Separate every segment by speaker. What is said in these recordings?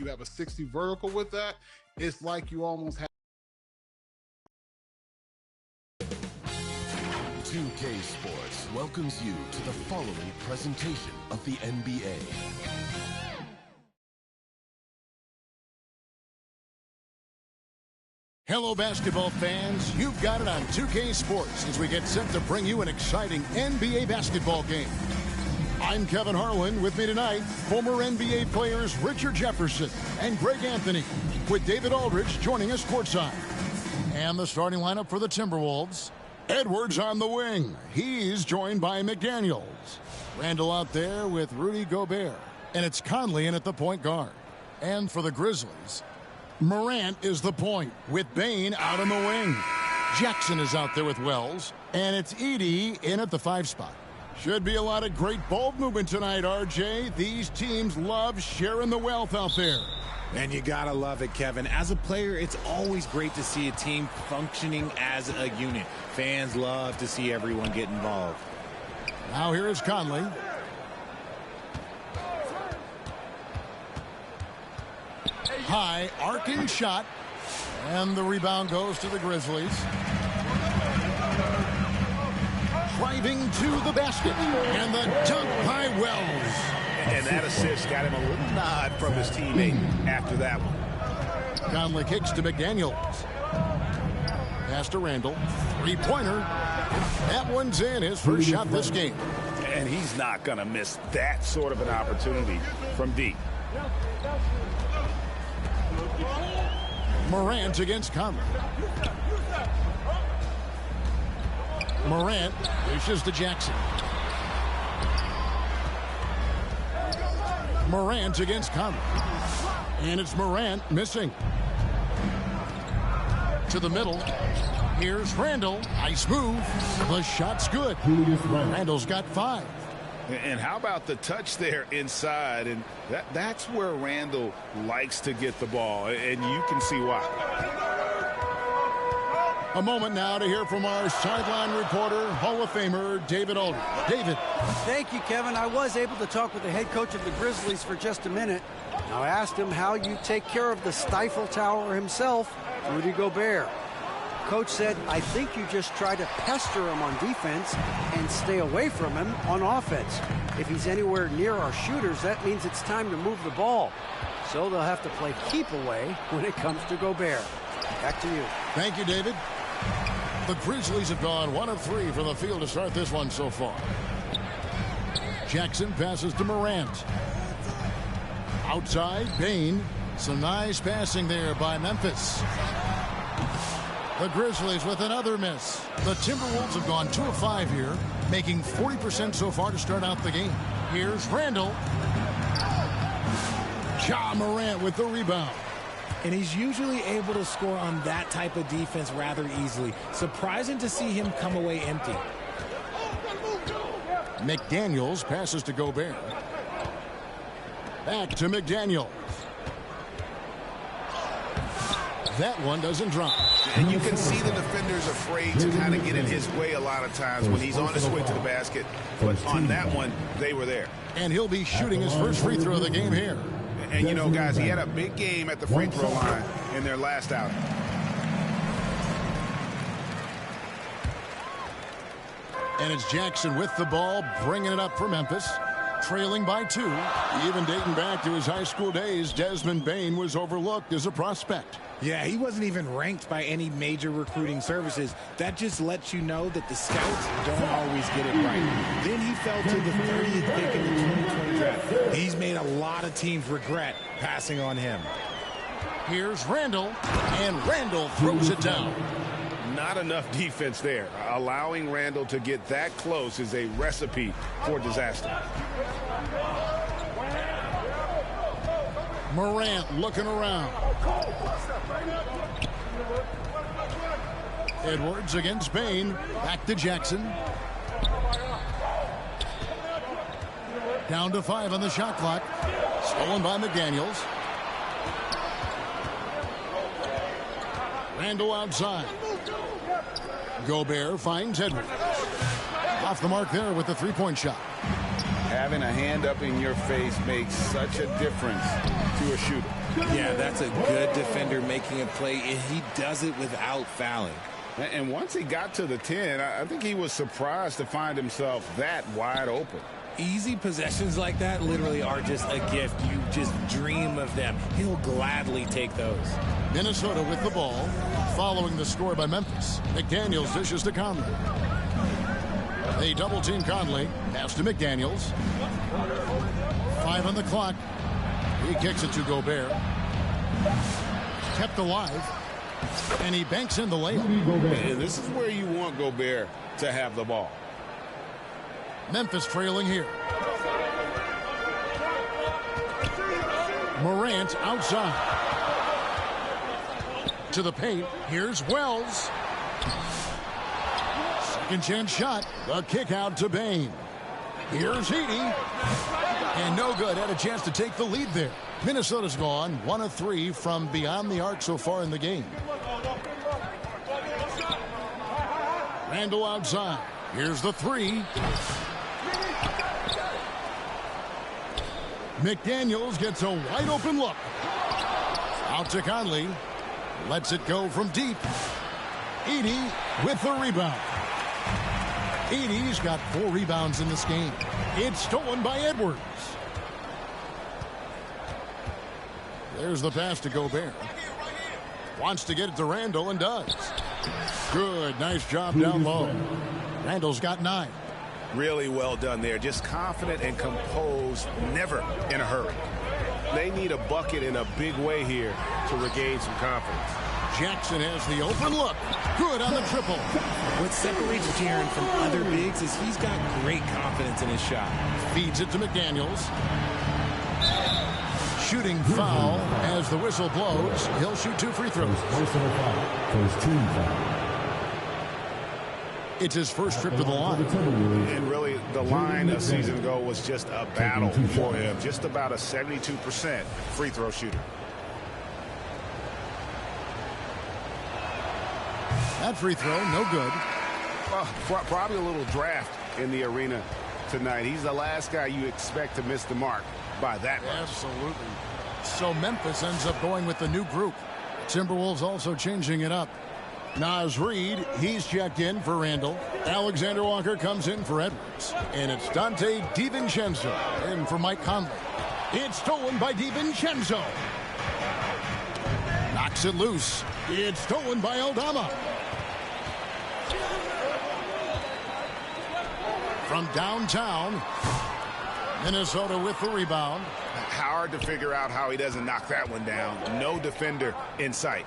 Speaker 1: you have a 60 vertical with that, it's like you almost have.
Speaker 2: 2K Sports welcomes you to the following presentation of the NBA.
Speaker 3: Hello, basketball fans. You've got it on 2K Sports as we get set to bring you an exciting NBA basketball game. I'm Kevin Harlan. With me tonight, former NBA players Richard Jefferson and Greg Anthony, with David Aldridge joining us courtside. And the starting lineup for the Timberwolves. Edwards on the wing. He's joined by McDaniels. Randall out there with Rudy Gobert. And it's Conley in at the point guard. And for the Grizzlies, Morant is the point with Bane out on the wing. Jackson is out there with Wells. And it's Edey in at the 5 spot. Should be a lot of great ball movement tonight, RJ. These teams love sharing the wealth out there.
Speaker 4: And you gotta love it, Kevin. As a player, it's always great to see a team functioning as a unit. Fans love to see everyone get involved.
Speaker 3: Now here is Conley. High arcing shot. And the rebound goes to the Grizzlies. Driving to the basket. And the dunk by Wells.
Speaker 5: And that assist got him a little nod from his teammate after that one.
Speaker 3: Conley kicks to McDaniels. Pass to Randall. Three-pointer. That one's in. His first shot this game.
Speaker 5: And he's not going to miss that sort of an opportunity from deep.
Speaker 3: Morant against Conley. Morant dishes to Jackson. Morant against Conley. And it's Morant missing. To the middle. Here's Randall. Nice move. The shot's good. Randall's got 5.
Speaker 5: And how about the touch there inside? And that's where Randall likes to get the ball. And you can see why.
Speaker 3: A moment now to hear from our sideline reporter, Hall of Famer, David Aldridge. David.
Speaker 6: Thank you, Kevin. I was able to talk with the head coach of the Grizzlies for just a minute. I asked him how you take care of the Stifle Tower himself, Rudy Gobert. Coach said, I think you just try to pester him on defense and stay away from him on offense. If he's anywhere near our shooters, that means it's time to move the ball. So they'll have to play keep away when it comes to Gobert. Back to you.
Speaker 3: Thank you, David. The Grizzlies have gone 1 of 3 from the field to start this one so far. Jackson passes to Morant. Outside, Bane. Some nice passing there by Memphis. The Grizzlies with another miss. The Timberwolves have gone 2 of 5 here, making 40% so far to start out the game. Here's Randall. Ja Morant with the rebound.
Speaker 4: And he's usually able to score on that type of defense rather easily. Surprising to see him come away empty.
Speaker 3: McDaniels passes to Gobert. Back to McDaniels. That one doesn't drop.
Speaker 5: And you can see the defender's afraid to kind of get in his way a lot of times when he's on his way to the basket. But on that one, they were there.
Speaker 3: And he'll be shooting his first free throw of the game here.
Speaker 5: And, you know, guys, he had a big game at the free throw line in their last outing.
Speaker 3: And it's Jackson with the ball, bringing it up for Memphis. Trailing by 2. Even dating back to his high school days, Desmond Bane was overlooked as a prospect.
Speaker 4: Yeah, he wasn't even ranked by any major recruiting services. That just lets you know that the scouts don't always get it right. Then he fell to the 30th pick in the 2020 draft. He's made a lot of teams regret passing on him.
Speaker 3: Here's Randall, and Randall throws it down.
Speaker 5: Not enough defense there. Allowing Randall to get that close is a recipe for disaster.
Speaker 3: Morant looking around. Edwards against Bane. Back to Jackson. Down to 5 on the shot clock. Stolen by McDaniels. Randall outside. Gobert finds Edwards. Off the mark there with the three-point shot.
Speaker 5: Having a hand up in your face makes such a difference to a shooter.
Speaker 4: Yeah, that's a good defender making a play, and he does it without fouling.
Speaker 5: And once he got to the 10, I think he was surprised to find himself that wide open.
Speaker 4: Easy possessions like that literally are just a gift. You just dream of them. He'll gladly take those.
Speaker 3: Minnesota with the ball, following the score by Memphis. McDaniels dishes to Conley. They double-team Conley. Pass to McDaniels. 5 on the clock. He kicks it to Gobert. Kept alive. And he banks in the layup.
Speaker 5: And this is where you want Gobert to have the ball.
Speaker 3: Memphis trailing here. Morant outside. To the paint. Here's Wells. Second chance shot. The kick out to Bain. Here's Edey. And no good. Had a chance to take the lead there. Minnesota's gone 1 of 3 from beyond the arc so far in the game. Randall outside. Here's the 3. McDaniels gets a wide open look. Out to Conley. Lets it go from deep. Edey with the rebound. Edey's got 4 rebounds in this game. It's stolen by Edwards. There's the pass to Gobert. Wants to get it to Randall and does. Good, nice job down low. Randall's got 9.
Speaker 5: Really well done there. Just confident and composed, never in a hurry. They need a bucket in a big way here to regain some confidence.
Speaker 3: Jackson has the open look. Good on the triple.
Speaker 4: What separates Jaren from other bigs is he's got great confidence in his shot.
Speaker 3: Feeds it to McDaniels. Shooting foul as the whistle blows. He'll shoot 2 free throws.
Speaker 7: First team foul.
Speaker 3: It's his first trip to the line.
Speaker 5: And really, the line a season ago was just a battle for him. Just about a 72% free throw shooter.
Speaker 3: That free throw, no good.
Speaker 5: Probably a little draft in the arena tonight. He's the last guy you expect to miss the mark by that much.
Speaker 3: Absolutely. So Memphis ends up going with the new group. Timberwolves also changing it up. Naz Reid, he's checked in for Randall. Alexander Walker comes in for Edwards. And it's Dante DiVincenzo in for Mike Conley. It's stolen by DiVincenzo. Knocks it loose. It's stolen by Aldama. From downtown, Minnesota with the rebound.
Speaker 5: Hard to figure out how he doesn't knock that one down. No defender in sight.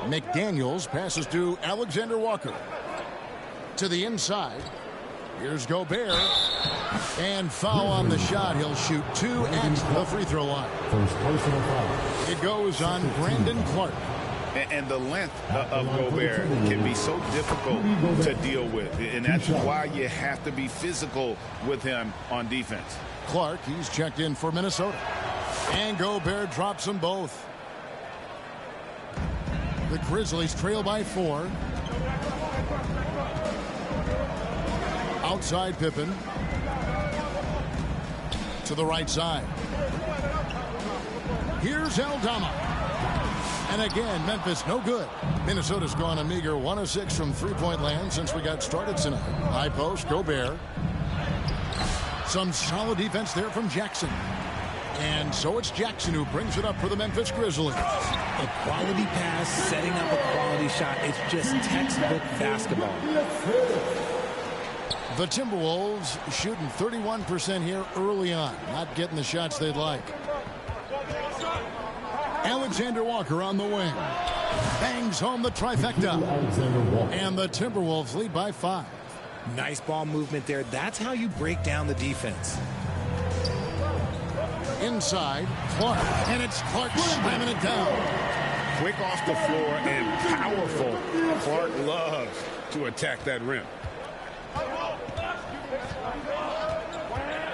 Speaker 3: McDaniels passes to Alexander Walker. To the inside. Here's Gobert. And foul on the shot. He'll shoot 2 at the free throw line.
Speaker 7: First personal foul.
Speaker 3: It goes on Brandon Clark.
Speaker 5: And the length of Gobert can be so difficult to deal with. And that's why you have to be physical with him on defense.
Speaker 3: Clark, he's checked in for Minnesota. And Gobert drops them both. The Grizzlies trail by 4. Outside Pippen. To the right side. Here's Aldama. And again, Memphis no good. Minnesota's gone a meager 1 of 6 from three-point land since we got started tonight. High post, Gobert. Some solid defense there from Jackson. And so it's Jackson who brings it up for the Memphis Grizzlies.
Speaker 4: A quality pass, setting up a quality shot. It's just textbook basketball.
Speaker 3: The Timberwolves shooting 31% here early on. Not getting the shots they'd like. Alexander Walker on the wing. Bangs home the trifecta. And the Timberwolves lead by 5.
Speaker 4: Nice ball movement there. That's how you break down the defense.
Speaker 3: Inside, Clark. And it's Clark slamming it down.
Speaker 5: Quick off the floor and powerful. Clark loves to attack that rim.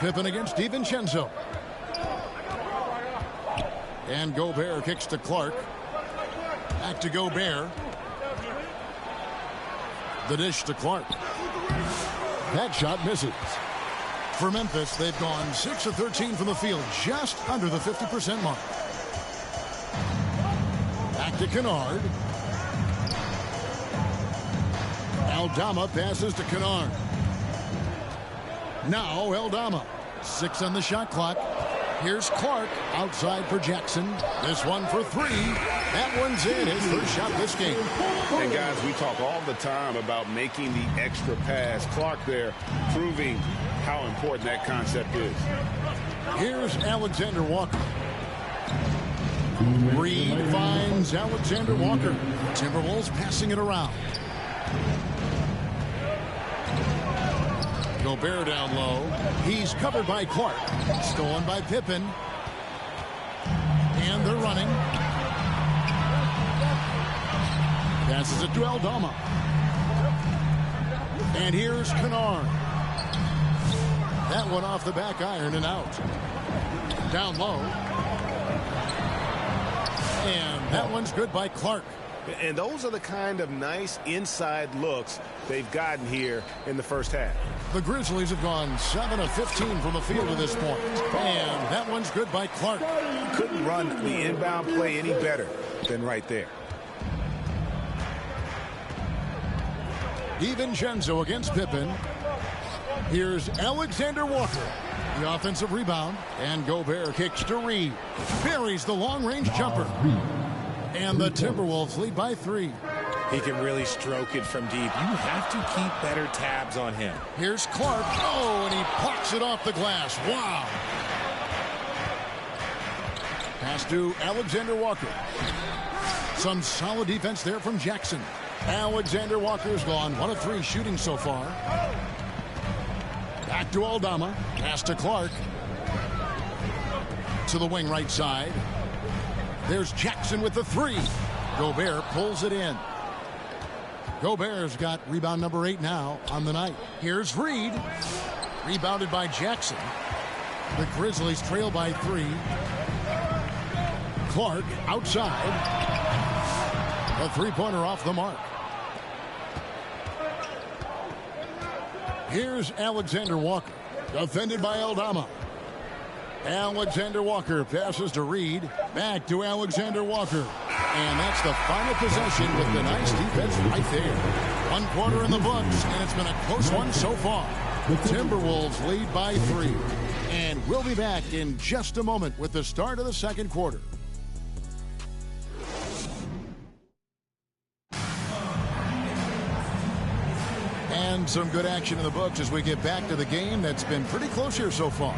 Speaker 3: Pippen against DiVincenzo. And Gobert kicks to Clark. Back to Gobert. The dish to Clark. That shot misses. For Memphis, they've gone 6 of 13 from the field, just under the 50% mark. to Kennard. Aldama passes to Kennard. Now Aldama. 6 on the shot clock. Here's Clark outside for Jackson. This one for 3. That one's in. His first shot this game.
Speaker 5: And guys, we talk all the time about making the extra pass. Clark there proving how important that concept is.
Speaker 3: Here's Alexander Walker. Reed finds Alexander Walker. Timberwolves passing it around. Gobert down low. He's covered by Clark. Stolen by Pippen. And they're running. Passes it to Aldama. And here's Kennard. That one off the back iron and out. Down low. And that one's good by Clark.
Speaker 5: And those are the kind of nice inside looks they've gotten here in the first half.
Speaker 3: The Grizzlies have gone 7 of 15 from the field at this point. And that one's good by Clark.
Speaker 5: Couldn't run the inbound play any better than right there.
Speaker 3: DiVincenzo against Pippen. Here's Alexander Walker. The offensive rebound. And Gobert kicks to Reed. Buries the long-range jumper. And the Timberwolves lead by 3.
Speaker 4: He can really stroke it from deep. You have to keep better tabs on him.
Speaker 3: Here's Clark. Oh, and he pops it off the glass. Wow. Pass to Alexander Walker. Some solid defense there from Jackson. Alexander Walker's gone 1 of 3 shooting so far. Back to Aldama. Pass to Clark. To the wing right side. There's Jackson with the 3. Gobert pulls it in. Gobert's got rebound number 8 now on the night. Here's Reed. Rebounded by Jackson. The Grizzlies trail by 3. Clark outside. A 3-pointer off the mark. Here's Alexander Walker. Defended by Aldama. Alexander Walker passes to Reed. Back to Alexander Walker. And that's the final possession with the nice defense right there. 1 quarter in the books, and it's been a close one so far. Timberwolves lead by 3. And we'll be back in just a moment with the start of the second quarter. And some good action in the books as we get back to the game that's been pretty close here so far.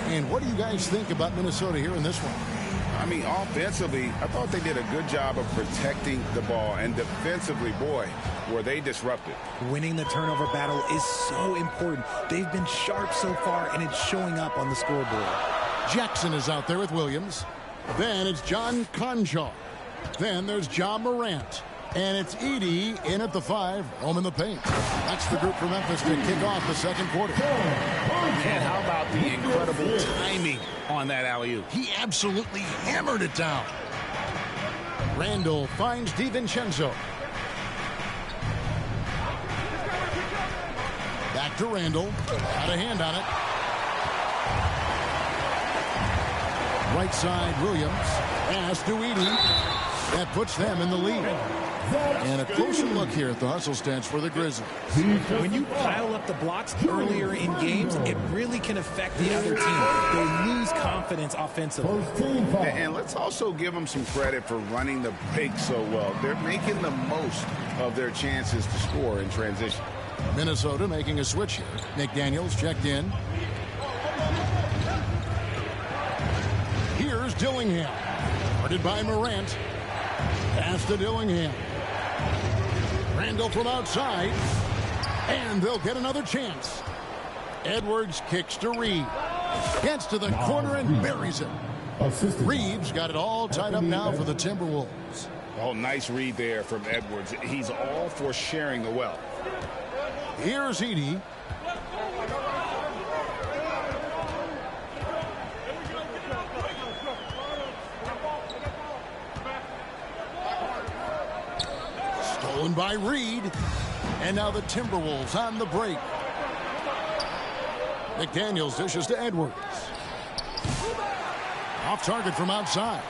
Speaker 3: And what do you guys think about Minnesota here in this one?
Speaker 5: I mean, offensively, I thought they did a good job of protecting the ball. And defensively, boy, were they disrupted.
Speaker 4: Winning the turnover battle is so important. They've been sharp so far, and it's showing up on the scoreboard.
Speaker 3: Jackson is out there with Williams. Then it's John Conchaw. Then there's John Morant. And it's Edey in at the 5, home in the paint. That's the group from Memphis to kick off the second quarter.
Speaker 1: And how about the incredible timing on that alley-oop?
Speaker 3: He absolutely hammered it down. Randall finds DiVincenzo. Back to Randall. Got a hand on it. Right side, Williams. Pass to Edey. That puts them in the lead. And a closer look here at the hustle stats for the Grizzlies.
Speaker 4: When you pile up the blocks earlier in games, it really can affect the other team. They lose confidence offensively.
Speaker 5: And let's also give them some credit for running the break so well. They're making the most of their chances to score in transition.
Speaker 3: Minnesota making a switch here. McDaniels checked in. Here's Dillingham. Guarded by Morant. Pass to Dillingham. Randall from outside. And they'll get another chance. Edwards kicks to Reed. Gets to the corner and buries it. Reeves got it all tied up now for the Timberwolves.
Speaker 5: Oh, nice read there from Edwards. He's all for sharing the wealth.
Speaker 3: Here's Edey. Stolen by Reed. And now the Timberwolves on the break. McDaniels dishes to Edwards. Off target from outside.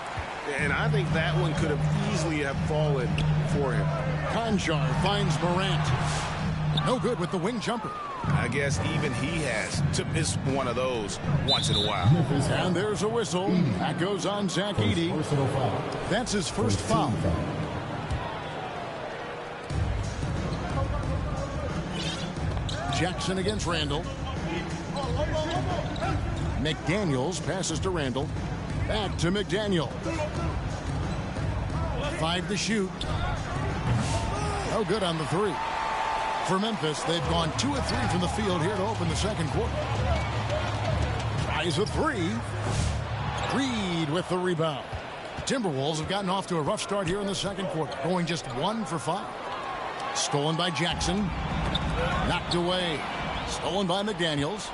Speaker 5: And I think that one could have easily have fallen for him.
Speaker 3: Conjar finds Morant. No good with the wing jumper.
Speaker 5: I guess even he has to miss one of those once in a while.
Speaker 3: And there's a whistle. That goes on Zach Edey.
Speaker 7: Personal foul.
Speaker 3: That's his first foul. Jackson against Randall. McDaniels passes to Randall. Back to McDaniel. 5 to shoot. No good on the 3. For Memphis, they've gone 2 of 3 from the field here to open the second quarter. Tries a 3. Reed with the rebound. Timberwolves have gotten off to a rough start here in the second quarter, going just 1 for 5. Stolen by Jackson. Knocked away. Stolen by McDaniels.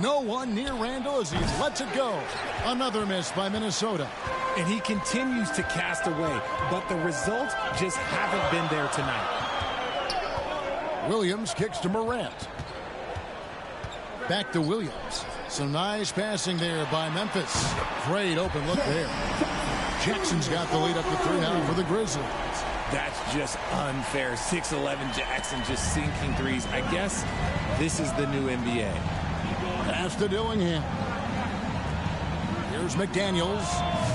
Speaker 3: No one near Randall as he lets it go. Another miss by Minnesota.
Speaker 4: And he continues to cast away, but the results just haven't been there tonight.
Speaker 3: Williams kicks to Morant. Back to Williams. Some nice passing there by Memphis. Great open look there. Jackson's got the lead up to 3 now for the Grizzlies.
Speaker 4: That's just unfair. 6'11" Jackson just sinking threes. I guess this is the new NBA.
Speaker 3: Pass to Dillingham. Here's McDaniels.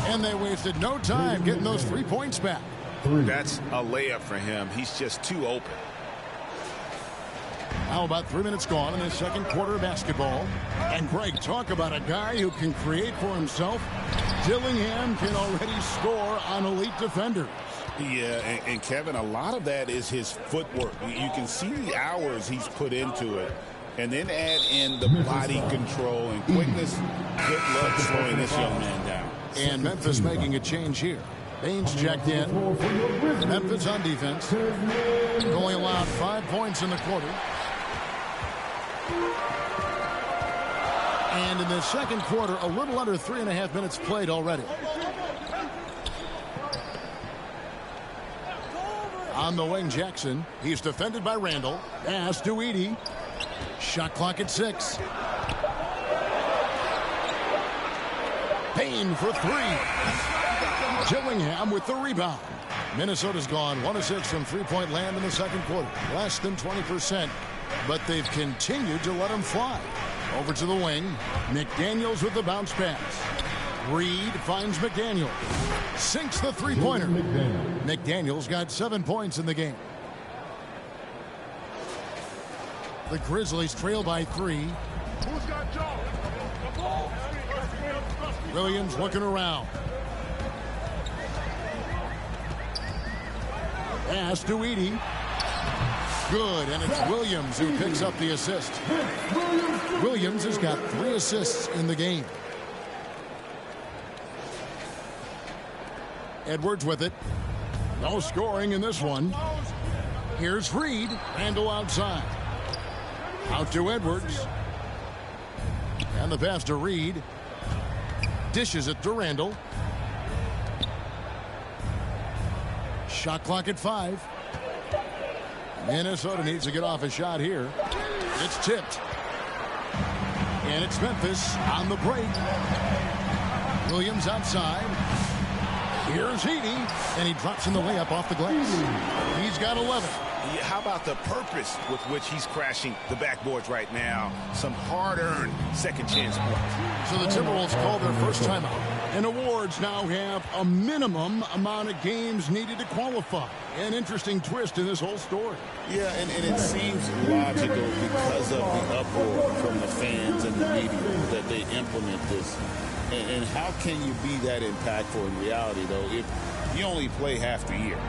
Speaker 3: And they wasted no time getting those 3 points back.
Speaker 5: That's a layup for him. He's just too open.
Speaker 3: Now about 3 minutes gone in the second quarter of basketball. And Greg, talk about a guy who can create for himself. Dillingham can already score on elite defenders.
Speaker 1: Yeah, and Kevin, a lot of that is his footwork. You can see the hours he's put into it. And then add in the body control and quickness. Good luck slowing this young man down.
Speaker 3: And Memphis making a change here. Baines checked in. Memphis on defense. Only allowed 5 points in the quarter. And in the second quarter, a little under 3.5 minutes played already. On the wing, Jackson. He's defended by Randall. Pass to Edey. Shot clock at 6. Payne for 3. Dillingham with the rebound. Minnesota's gone 1 of 6 from three-point land in the second quarter. Less than 20%, but they've continued to let them fly. Over to the wing. McDaniels with the bounce pass. Reed finds McDaniel. Sinks the three-pointer. McDaniels got 7 points in the game. The Grizzlies trail by 3.
Speaker 8: Who's got Joe?
Speaker 3: Williams looking around. Pass to Edey. Good, and it's Williams who picks up the assist. Williams has got 3 assists in the game. Edwards with it. No scoring in this one. Here's Reed. Randall outside. Out to Edwards. And the pass to Reed. Dishes it to Randall. Shot clock at 5. Minnesota needs to get off a shot here. It's tipped. And it's Memphis on the break. Williams outside. Here's Edey. And he drops in the layup off the glass. He's got 11.
Speaker 1: Yeah, how about the purpose with which he's crashing the backboards right now? Some hard-earned second chance points.
Speaker 3: So the Timberwolves call their first timeout. And awards now have a minimum amount of games needed to qualify. An interesting twist in this whole story.
Speaker 1: Yeah, and it seems logical because of the uproar from the fans and the media that they implement this. And how can you be that impactful in reality, though, if you only play half the year?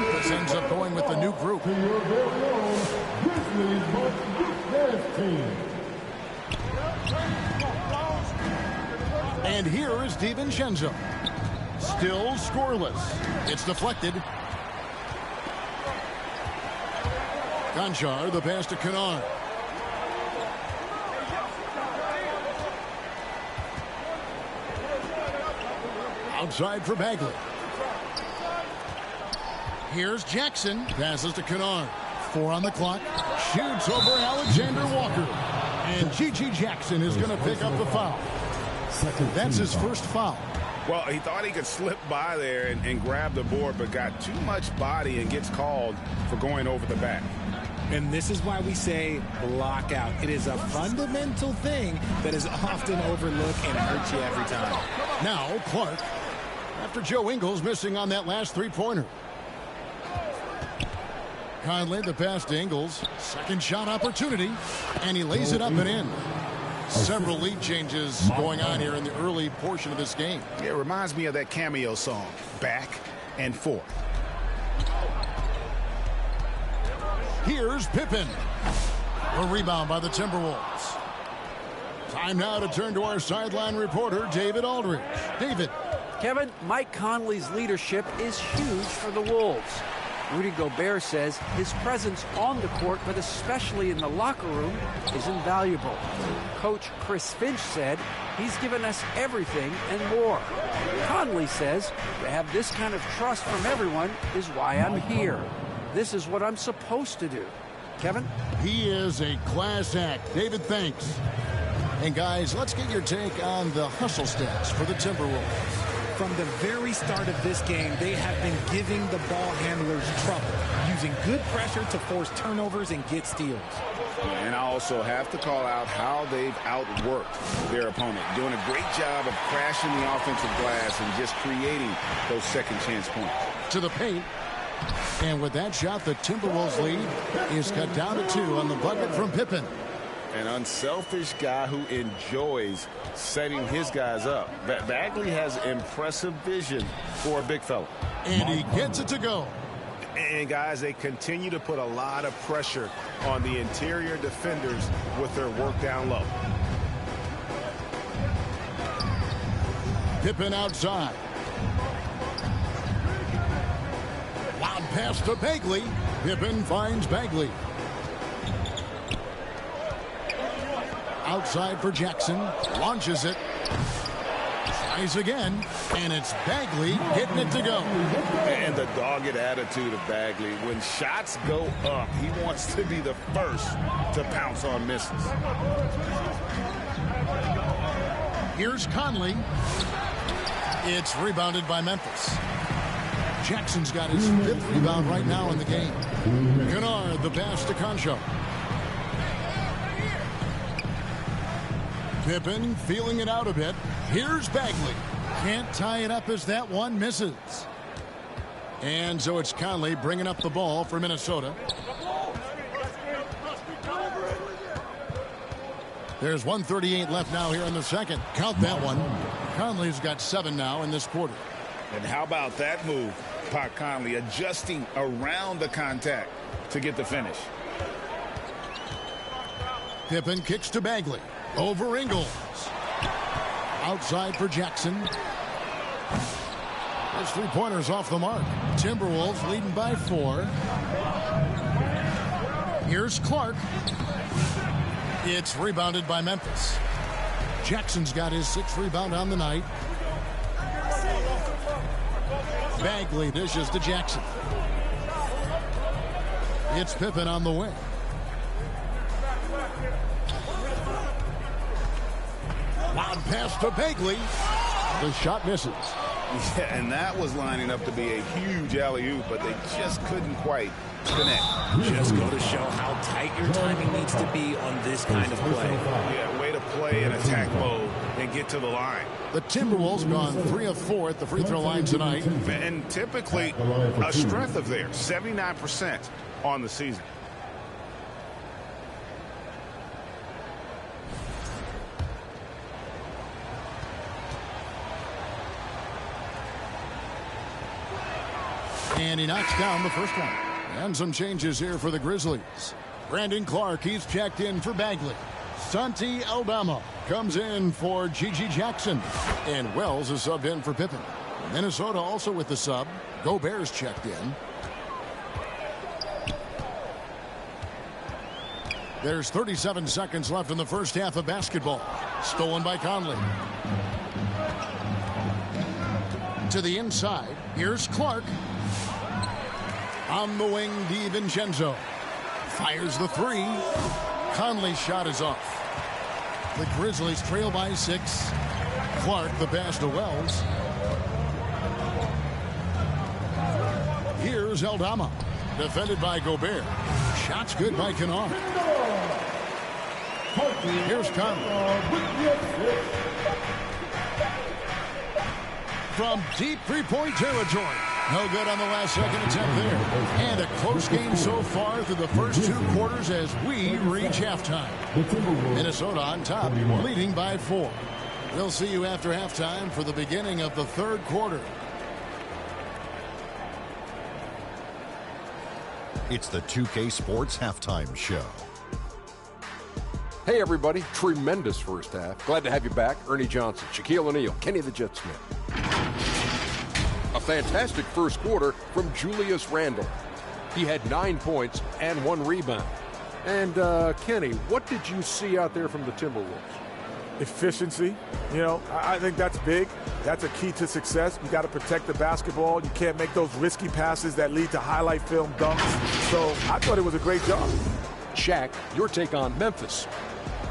Speaker 3: Memphis ends up going with the new group.
Speaker 7: To your very own Grizzly dance team.
Speaker 3: And here is DiVincenzo. Still scoreless. It's deflected. Conchar, the pass to Kennard. Outside for Bagley. Here's Jackson. Passes to Kennard. 4 on the clock. Shoots over Alexander Walker. And G.G. Jackson is going to pick up the foul. That's his first foul.
Speaker 5: Well, he thought he could slip by there and grab the board, but got too much body and gets called for going over the back.
Speaker 4: And this is why we say block out. It is a fundamental thing that is often overlooked and hurts you every time.
Speaker 3: Now Clark, after Joe Ingles missing on that last three-pointer. Conley, the pass to Ingles. Second shot opportunity, and he lays it up and in. Several lead changes going on here in the early portion of this game.
Speaker 5: It reminds me of that Cameo song, Back and Forth.
Speaker 3: Here's Pippen. A rebound by the Timberwolves. Time now to turn to our sideline reporter, David Aldridge. David.
Speaker 6: Kevin, Mike Conley's leadership is huge for the Wolves. Rudy Gobert says his presence on the court, but especially in the locker room, is invaluable. Coach Chris Finch said he's given us everything and more. Conley says to have this kind of trust from everyone is why I'm here. This is what I'm supposed to do. Kevin?
Speaker 3: He is a class act. David, thanks. And guys, let's get your take on the hustle stats for the Timberwolves.
Speaker 4: From the very start of this game, they have been giving the ball handlers trouble, using good pressure to force turnovers and get steals.
Speaker 5: And I also have to call out how they've outworked their opponent, doing a great job of crashing the offensive glass and just creating those second chance points.
Speaker 3: To the paint. And with that shot, the Timberwolves lead is cut down to 2 on the bucket from Pippen.
Speaker 1: An unselfish guy who enjoys setting his guys up. Bagley has impressive vision for a big fella.
Speaker 3: And he gets it to go.
Speaker 5: And guys, they continue to put a lot of pressure on the interior defenders with their work down low.
Speaker 3: Pippen outside. Loud pass to Bagley. Pippen finds Bagley. Outside for Jackson. Launches it. Tries again. And it's Bagley getting it to go.
Speaker 1: And the dogged attitude of Bagley. When shots go up, he wants to be the first to pounce on misses.
Speaker 3: Here's Conley. It's rebounded by Memphis. Jackson's got his 5th rebound right now in the game. Kennard, the pass to Concho. Pippen feeling it out a bit. Here's Bagley. Can't tie it up as that one misses. And so it's Conley bringing up the ball for Minnesota. There's 1:38 left now here in the second. Count that one. Conley's got 7 now in this quarter.
Speaker 1: And how about that move? Pat Conley adjusting around the contact to get the finish.
Speaker 3: Pippen kicks to Bagley. Over Ingles. Outside for Jackson. There's 3-pointers off the mark. Timberwolves leading by 4. Here's Clark. It's rebounded by Memphis. Jackson's got his 6th rebound on the night. Bagley dishes to Jackson. It's Pippen on the wing. Loud pass to Bagley. The shot misses.
Speaker 1: Yeah, and that was lining up to be a huge alley-oop, but they just couldn't quite connect.
Speaker 4: Just go to show how tight your timing needs to be on this kind of play.
Speaker 5: Yeah, way to play in attack mode and get to the line.
Speaker 3: The Timberwolves gone 3 of 4 at the free throw line tonight.
Speaker 5: And typically a strength of theirs, 79% on the season.
Speaker 3: And he knocks down the first one. And some changes here for the Grizzlies. Brandon Clark, he's checked in for Bagley. Santi Aldama comes in for Gigi Jackson. And Wells is subbed in for Pippen. Minnesota also with the sub. Gobert's checked in. There's 37 seconds left in the first half of basketball. Stolen by Conley. To the inside. Here's Clark. On the wing, DiVincenzo. Fires the three. Conley's shot is off. The Grizzlies trail by 6. Clark the pass to Wells. Here's Aldama. Defended by Gobert. Shots good by Kennard. Here's Conley. From deep three-point territory. No good on the last second attempt there. And a close game so far through the first 2 quarters as we reach halftime. Minnesota on top, leading by 4. We'll see you after halftime for the beginning of the 3rd quarter.
Speaker 8: It's the 2K Sports Halftime Show.
Speaker 9: Hey, everybody. Tremendous first half. Glad to have you back. Ernie Johnson, Shaquille O'Neal, Kenny the Jet Smith. A fantastic first quarter from Julius Randle. He had 9 points and 1 rebound. And, Kenny, what did you see out there from the Timberwolves?
Speaker 10: Efficiency. You know, I think that's big. That's a key to success. You got to protect the basketball. You can't make those risky passes that lead to highlight film dunks. So I thought it was a great job.
Speaker 9: Shaq, your take on Memphis.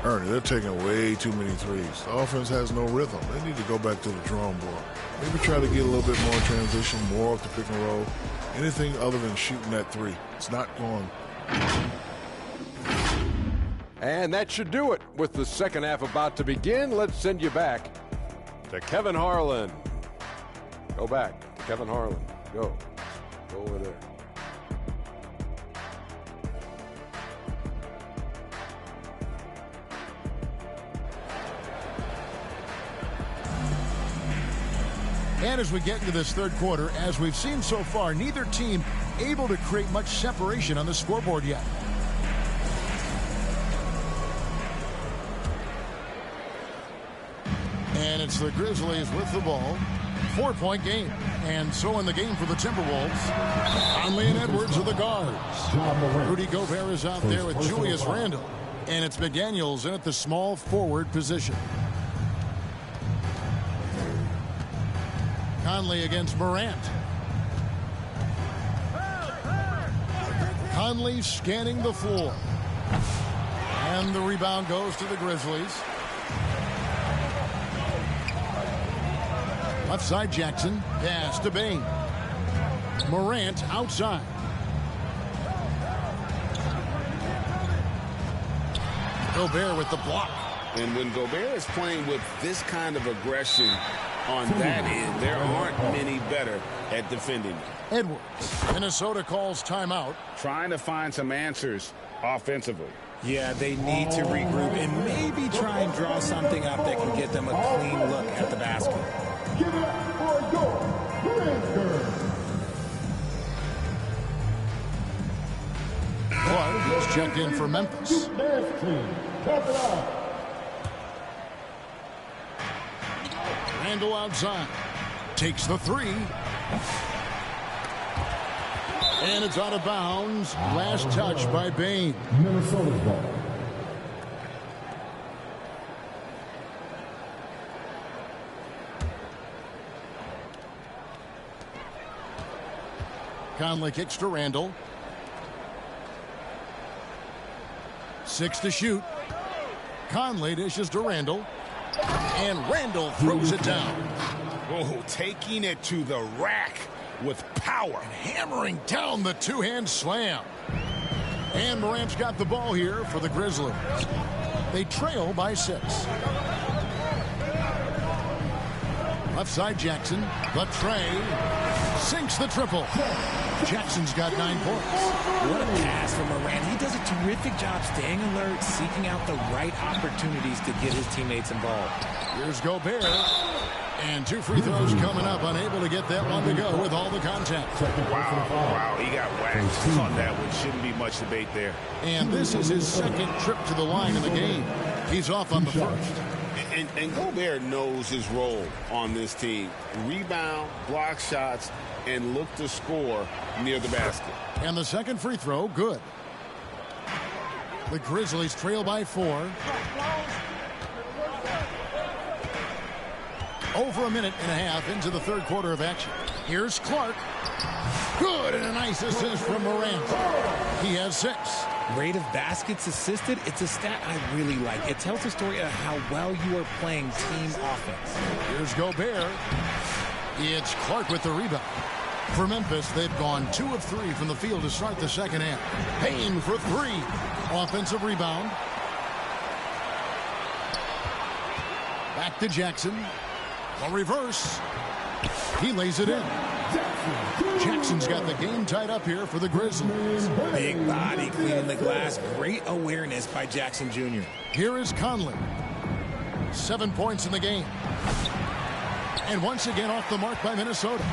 Speaker 11: Ernie, they're taking way too many threes. The offense has no rhythm. They need to go back to the drawing board. Maybe try to get a little bit more transition, more off the pick and roll. Anything other than shooting that three. It's not going.
Speaker 9: And that should do it. With the second half about to begin, let's send you back to Kevin Harlan. Go back to Kevin Harlan. Go. Go over there.
Speaker 3: And as we get into this 3rd quarter, as we've seen so far, neither team able to create much separation on the scoreboard yet. And it's the Grizzlies with the ball. 4-point game. And so in the game for the Timberwolves, Conley and Edwards are the guards. Rudy Gobert is out there with Julius Randle. And it's McDaniels in at the small forward position. Conley against Morant. Conley scanning the floor. And the rebound goes to the Grizzlies. Left side Jackson. Pass to Bain. Morant outside. Gobert with the block.
Speaker 1: And when Gobert is playing with this kind of aggression on that end, there aren't many better at defending.
Speaker 3: Edwards. Minnesota calls timeout.
Speaker 1: Trying to find some answers offensively.
Speaker 4: Yeah, they need to regroup and maybe try and draw something up that can get them a clean look at the basket.
Speaker 7: Give it up for Gordon.
Speaker 3: Clark is checked in for Memphis. Randle outside. Takes the three. And it's out of bounds. Last touch by Bain.
Speaker 7: Minnesota's ball.
Speaker 3: Conley kicks to Randle. 6 to shoot. Conley dishes to Randle. And Randle throws it down.
Speaker 1: Oh, taking it to the rack with power.
Speaker 3: And hammering down the two-hand slam. And Morant's got the ball here for the Grizzlies. They trail by 6. Left side Jackson. The tray. Sinks the triple. Jackson's got 9 points.
Speaker 4: What a pass from Morant. He does a terrific job staying alert, seeking out the right opportunities to get his teammates involved.
Speaker 3: Here's Gobert. And 2 free throws coming up, unable to get that one to go with all the contact.
Speaker 5: Wow, he got whacked on that one. Shouldn't be much debate there.
Speaker 3: And this is his second trip to the line in the game. He's off on the first.
Speaker 1: And Gobert knows his role on this team. Rebound, block shots, and look to score near the basket.
Speaker 3: And the second free throw, good. The Grizzlies trail by 4. Over a minute and a half into the third quarter of action. Here's Clark. Good, and a nice assist from Morant. He has 6.
Speaker 4: Rate of baskets assisted, it's a stat I really like. It tells a story of how well you are playing team offense.
Speaker 3: Here's Gobert. It's Clark with the rebound. For Memphis, they've gone 2 of 3 from the field to start the second half. Payne for 3. Offensive rebound. Back to Jackson. A reverse. He lays it in. Jackson's got the game tied up here for the Grizzlies.
Speaker 4: Big body cleaning the glass. Great awareness by Jackson Jr.
Speaker 3: Here is Conley. 7 points in the game. And once again off the mark by Minnesota.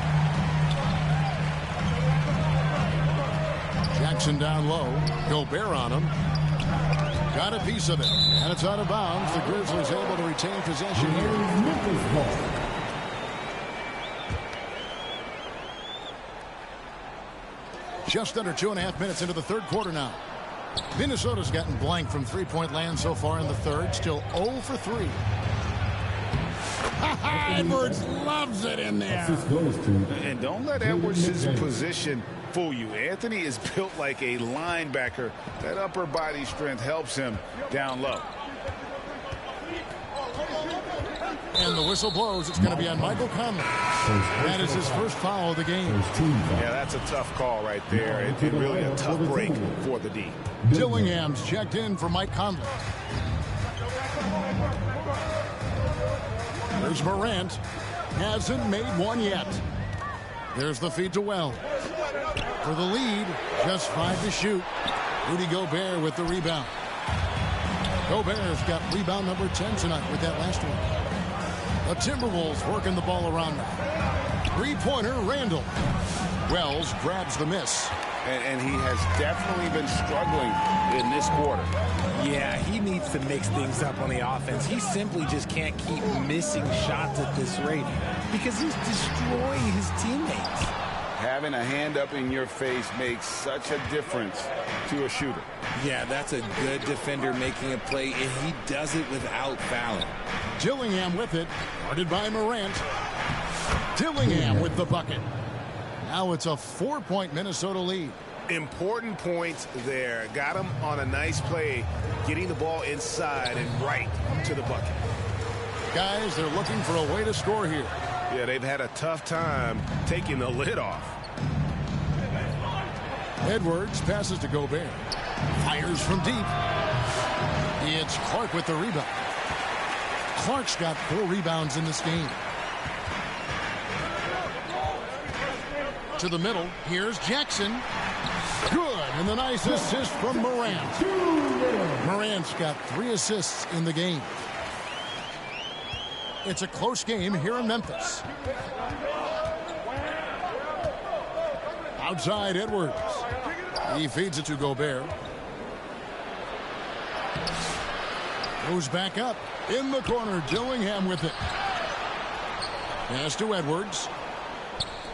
Speaker 3: Jackson down low. Gobert on him. Got a piece of it. And it's out of bounds. The Grizzlies able to retain possession here. Just under 2.5 minutes into the third quarter now. Minnesota's gotten blank from three-point land so far in the third. Still 0 for 3. Edwards loves it in there.
Speaker 5: And don't let Edwards' position fool you. Anthony is built like a linebacker. That upper body strength helps him down low.
Speaker 3: And the whistle blows. It's going to be on Michael Conley. That is his first foul of the game.
Speaker 5: Yeah, that's a tough call right there. And really a tough break for the D.
Speaker 3: Dillingham's checked in for Mike Conley. There's Morant. Hasn't made one yet. There's the feed to Wells. For the lead, just 5 to shoot. Rudy Gobert with the rebound. Gobert's got rebound number 10 tonight with that last one. The Timberwolves working the ball around now. Three-pointer, Randall. Wells grabs the miss.
Speaker 1: And he has definitely been struggling in this quarter.
Speaker 4: Yeah, he needs to mix things up on the offense. He simply just can't keep missing shots at this rate because he's destroying his teammates.
Speaker 1: Having a hand up in your face makes such a difference to a shooter.
Speaker 4: Yeah, that's a good defender making a play, and he does it without fouling.
Speaker 3: Dillingham with it, guarded by Morant. Dillingham with the bucket. Now it's a 4-point Minnesota lead.
Speaker 5: Important points there. Got him on a nice play, getting the ball inside and right to the bucket.
Speaker 3: Guys, they're looking for a way to score here.
Speaker 5: Yeah, they've had a tough time taking the lid off.
Speaker 3: Edwards passes to Gobert. Fires from deep. It's Clark with the rebound. Clark's got 4 rebounds in this game. To the middle. Here's Jackson. Good. And the nice assist from Morant. Morant's got 3 assists in the game. It's a close game here in Memphis. Outside Edwards. He feeds it to Gobert. Goes back up. In the corner, Dillingham with it. Pass to Edwards.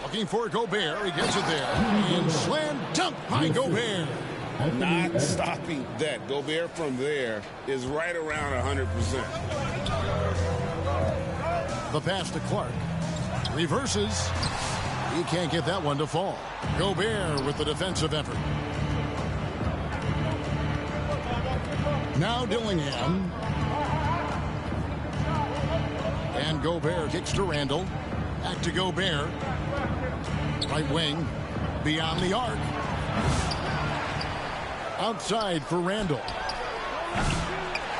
Speaker 3: Looking for Gobert. He gets it there. And slam dunk by Gobert.
Speaker 1: Not stopping that. Gobert from there is right around 100%.
Speaker 3: The pass to Clark. Reverses. He can't get that one to fall. Gobert with the defensive effort. Now Dillingham. And Gobert kicks to Randall. Back to Gobert. Right wing. Beyond the arc. Outside for Randall.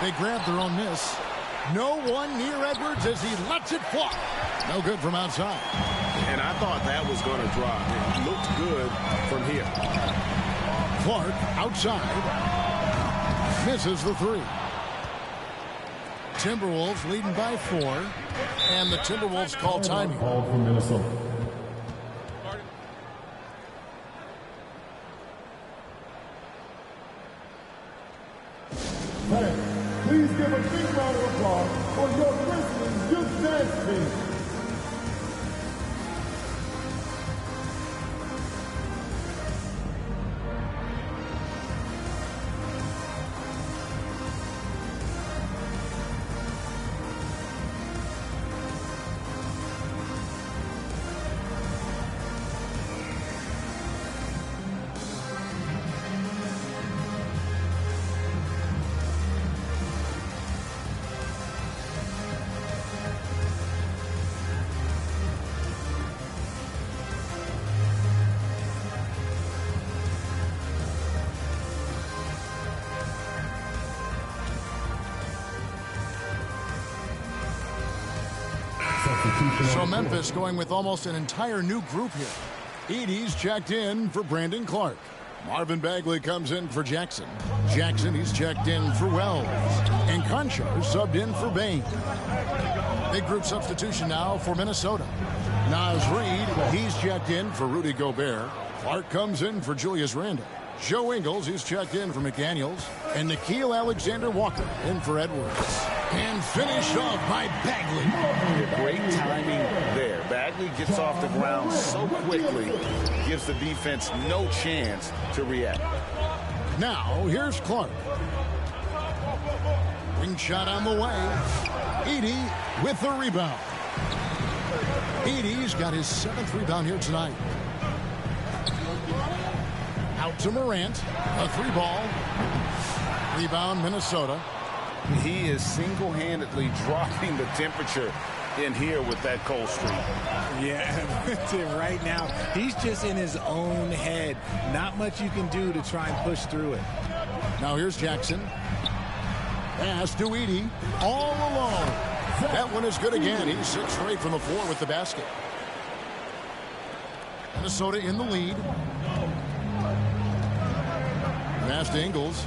Speaker 3: They grab their own miss. No one near Edwards as he lets it fly. No good from outside.
Speaker 5: And I thought that was going to drop. It looked good from here.
Speaker 3: Clark outside. Misses the 3. Timberwolves leading by 4. And the Timberwolves call timing.
Speaker 7: Call for Minnesota. Fans, please give a big round of applause for your Grizzlies youth dance team.
Speaker 3: So Memphis going with almost an entire new group here. Edey's checked in for Brandon Clark. Marvin Bagley comes in for Jackson. Jackson, he's checked in for Wells. And Conchar subbed in for Bain. Big group substitution now for Minnesota. Naz Reid, he's checked in for Rudy Gobert. Clark comes in for Julius Randle. Joe Ingles, he's checked in for McDaniels. And Nickeil Alexander-Walker in for Edwards. And finished off by Bagley.
Speaker 1: Great timing there. Bagley gets off the ground so quickly, gives the defense no chance to react.
Speaker 3: Now, here's Clark. Wing shot on the way. Edey with the rebound. Edey's got his 7th rebound here tonight. Out to Morant. A 3-ball. Rebound, Minnesota.
Speaker 1: He is single-handedly dropping the temperature in here with that cold streak.
Speaker 4: Yeah, right now, he's just in his own head. Not much you can do to try and push through it.
Speaker 3: Now here's Jackson. Pass to Edey. All alone. That one is good again. He's 6 straight from the floor with the basket. Minnesota in the lead. Pass to Ingles.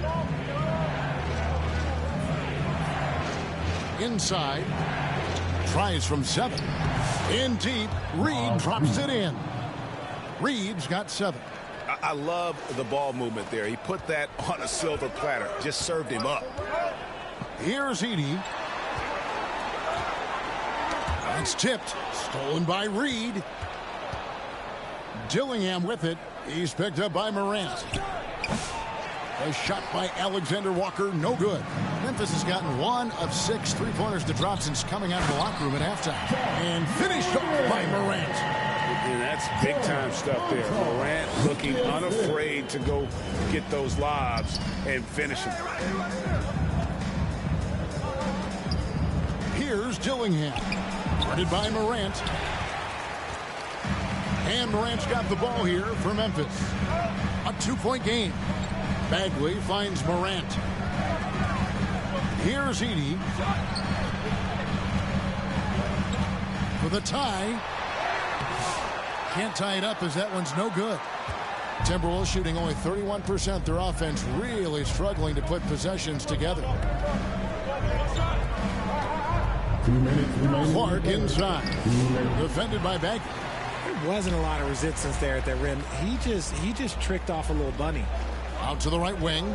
Speaker 3: Inside. Tries from 7. In deep. Reid drops it in. Reid's got 7.
Speaker 5: I love the ball movement there. He put that on a silver platter. Just served him up.
Speaker 3: Here's Edey. It's tipped. Stolen by Reid. Dillingham with it. He's picked up by Morant. A shot by Alexander Walker, no good. Memphis has gotten 1 of 6 3-pointers to drop since coming out of the locker room at halftime. And finished off by Morant.
Speaker 5: And that's big-time stuff there. Morant looking unafraid to go get those lobs and finish them.
Speaker 3: Here's Dillingham. Guarded by Morant. And Morant's got the ball here for Memphis. A 2-point game. Bagley finds Morant. Here's Edey. For the tie. Can't tie it up as that one's no good. Timberwolves shooting only 31%. Their offense really struggling to put possessions together. Clark inside. Defended by Bagley.
Speaker 4: There wasn't a lot of resistance there at the rim. He just tricked off a little bunny.
Speaker 3: Out to the right wing.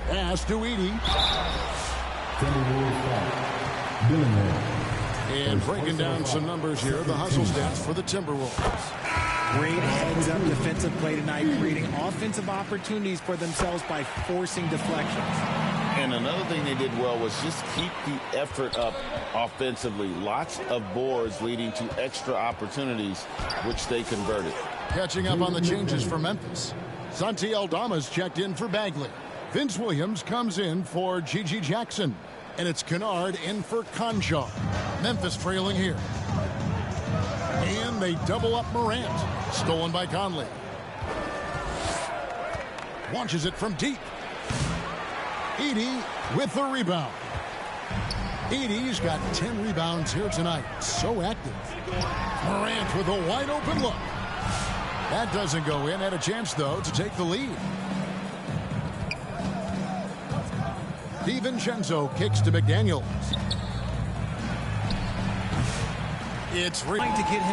Speaker 3: Pass to Edey. And breaking down some numbers here, the hustle stats for the Timberwolves.
Speaker 4: Great heads-up defensive play tonight, creating offensive opportunities for themselves by forcing deflections.
Speaker 1: And another thing they did well was just keep the effort up offensively. Lots of boards leading to extra opportunities, which they converted.
Speaker 3: Catching up on the changes for Memphis. Santi Aldama's checked in for Bagley. Vince Williams comes in for Gigi Jackson. And it's Kennard in for Conchar. Memphis trailing here. And they double up Morant. Stolen by Conley. Launches it from deep. Edey with the rebound. Edey's got 10 rebounds here tonight. So active. Morant with a wide open look. That doesn't go in. Had a chance, though, to take the lead. DiVincenzo kicks to McDaniels. It's
Speaker 4: Trying to get him